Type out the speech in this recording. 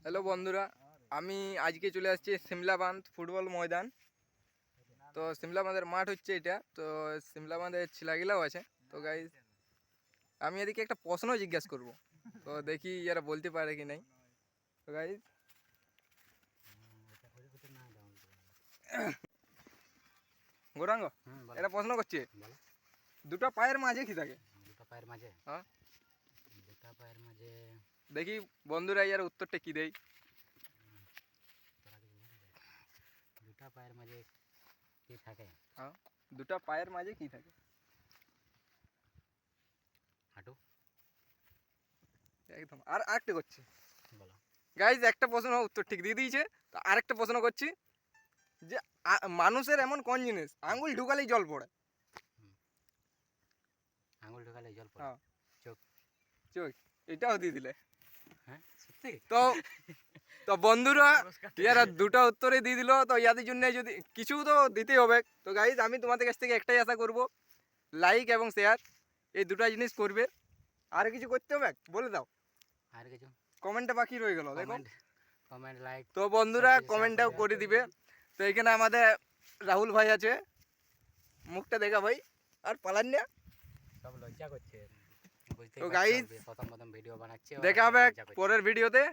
Hello বন্ধুরা, আমি আজকে চলে আসছি সিমলা বাঁধ ফুটবল ময়দান। তো সিমলা বাঁধের মাঠ হচ্ছে এটা। তো সিমলা বাঁধের ছিলাগিলাও আছে। তো গাইজ আমি এদিকে একটা প্রশ্ন জিজ্ঞাসা করব, তো দেখি এরা বলতে পারে কি নাই। তো গাইজ গৌরাঙ্গ এটা প্রশ্ন করছে, দুটো পায়ের মাঝে কি থাকে? দুটো পায়ের মাঝে? হ্যাঁ, দুটো পায়ের মাঝে দেখি বন্ধুরা এর উত্তরটা কি দেয়। দুটো পায়ের মাঝে কি থাকে? হ্যাঁ, দুটো পায়ের মাঝে কি থাকে? হাঁটু। একদম। আর আরেকটা করছি বলো। গাইজ, একটা প্রশ্ন উত্তর ঠিক দিয়ে দিয়েছে। তো আরেকটা প্রশ্ন করছি যে মানুষের এমন কোন জিনিস আঙ্গুল ঢুকালেই জল পড়ে? আঙুল ঢোকালে জল পড়ে? হ্যাঁ, চোখ। চোখ। এটাও দিয়ে দিলে। হ্যাঁ, সত্যি? তো তো বন্ধুরা ইয়ারা দুটো উত্তরে দিয়ে দিল। তো ইয়াদের জন্য যদি কিছু তো দিতেই হবে। তো গাইজ আমি তোমাদের কাছ থেকে একটাই আশা করব, লাইক এবং শেয়ার এই দুটো জিনিস করবে। আর কিছু করতে হবে বলে দাও। আর কিছু কমেন্টটা বাকি রয়ে গেল, দেখো। Comment, like. তো বন্ধুরা কমেন্টটাও করে দিবে। তো এখানে আমাদের রাহুল ভাই আছে, মুখটা দেখা ভাই, আর পালান না। সব লজ্জা করছে, বুঝতে তো পারছো? গাইজ প্রথম ভিডিও বানাচ্ছে, দেখা হবে পরের ভিডিওতে।